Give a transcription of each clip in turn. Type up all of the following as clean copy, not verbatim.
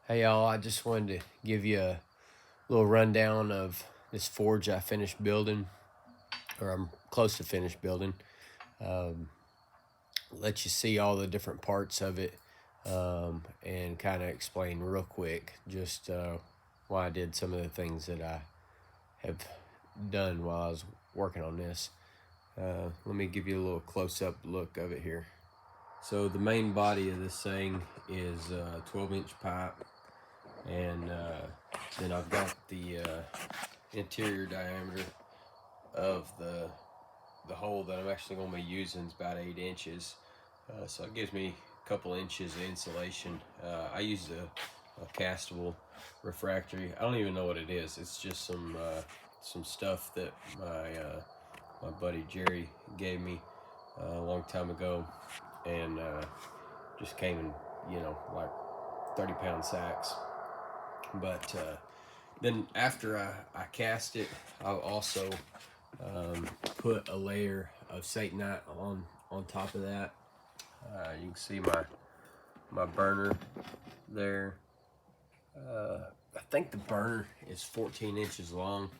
Hey y'all, I just wanted to give you a little rundown of this forge I finished building, or I'm close to finished building. Um, let you see all the different parts of it, and kind of explain real quick just why I did some of the things that I have done while I was working on this. Let me give you a little close-up look of it here. So the main body of this thing is 12-inch pipe, and then I've got the interior diameter of the hole that I'm actually going to be using is about 8 inches. So it gives me a couple inches of insulation. I use a castable refractory. I don't even know what it is. It's just some stuff that my buddy Jerry gave me a long time ago, and just came in, like 30-pound sacks. But then after I cast it, I'll also put a layer of Satanite on top of that. You can see my burner there. I think the burner is 14 inches long.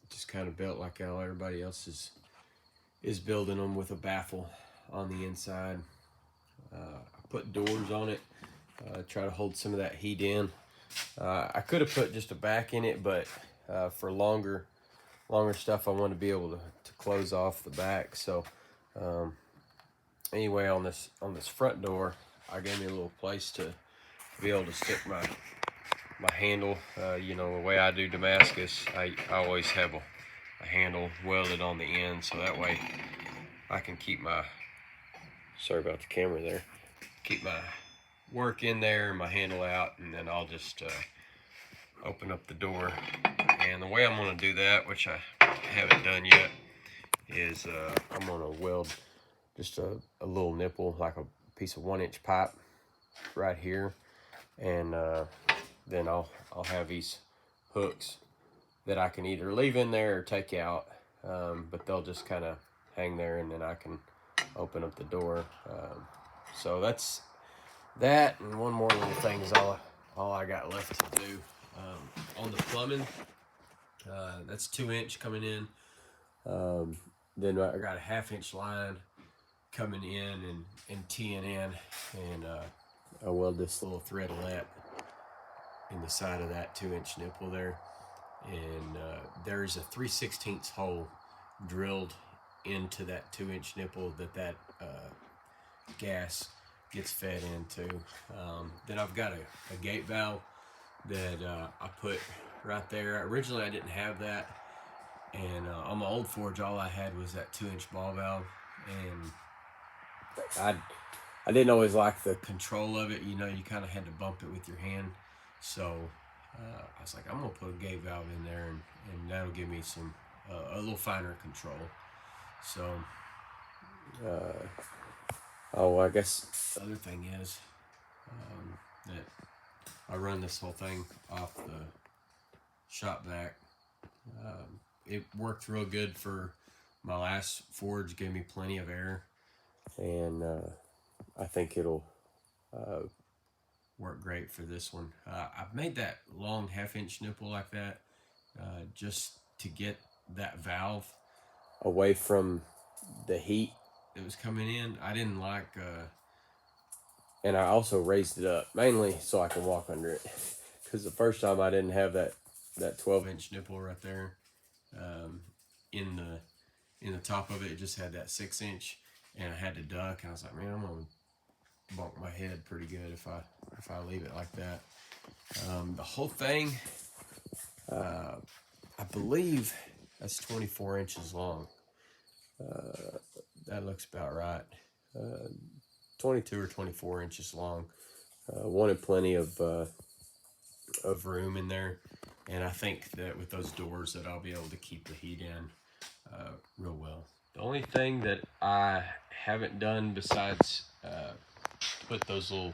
Just kind of built like how everybody else is building them, with a baffle on the inside. I put doors on it, try to hold some of that heat in. I could have put just a back in it, but for longer stuff, I want to be able to close off the back. So anyway, on this front door, I gave me a little place to be able to stick my handle. The way I do Damascus, I always have a handle welded on the end, so that way I can keep my, sorry about the camera there, keep my work in there and my handle out, and then I'll just open up the door. And the way I'm going to do that, which I haven't done yet, is I'm going to weld just a little nipple, like a piece of 1-inch pipe right here, and then I'll have these hooks that I can either leave in there or take out, but they'll just kind of hang there, and then I can open up the door. So that's that, and one more little thing is all I got left to do. On the plumbing, that's 2-inch coming in. Then I got a 1/2-inch line coming in and teeing in, and I weld this little threadlet in the side of that 2-inch nipple there, and there's a 3/16 hole drilled into that 2-inch nipple that gas gets fed into. Then I've got a gate valve that I put right there. Originally I didn't have that, and on my old forge all I had was that 2-inch ball valve, and I didn't always like the control of it. You kind of had to bump it with your hand. So I was like, I'm gonna put a gate valve in there, and that'll give me some a little finer control. So I guess the other thing is that I run this whole thing off the shop vac. It worked real good for my last forge, gave me plenty of air, and I think it'll work great for this one. I've made that long 1/2-inch nipple like that just to get that valve away from the heat that was coming in. I didn't like, and I also raised it up mainly so I can walk under it, because the first time I didn't have that 12-inch nipple right there in the top of it. It just had that 6-inch, and I had to duck. And I was like, man, I'm gonna bump my head pretty good if I leave it like that. The whole thing, I believe that's 24 inches long. That looks about right. 22 or 24 inches long. Wanted plenty of room in there, and I think that with those doors that I'll be able to keep the heat in real well. The only thing that I haven't done besides put those little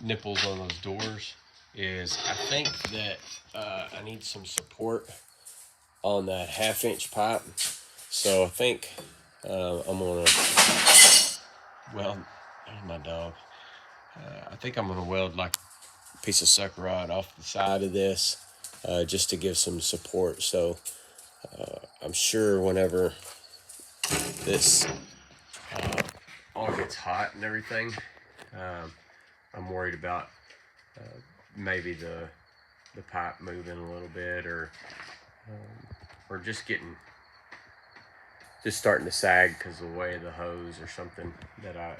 nipples on those doors is I think that I need some support on that 1/2-inch pipe. So I think I'm gonna, well, there's my dog. I think I'm gonna weld like a piece of sucker rod off the side of this just to give some support. So I'm sure whenever this all gets hot and everything, I'm worried about maybe the pipe moving a little bit, or just starting to sag because of the way of the hose or something that I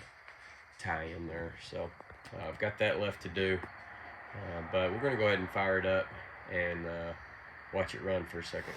tie in there. So I've got that left to do, but we're gonna go ahead and fire it up and watch it run for a second.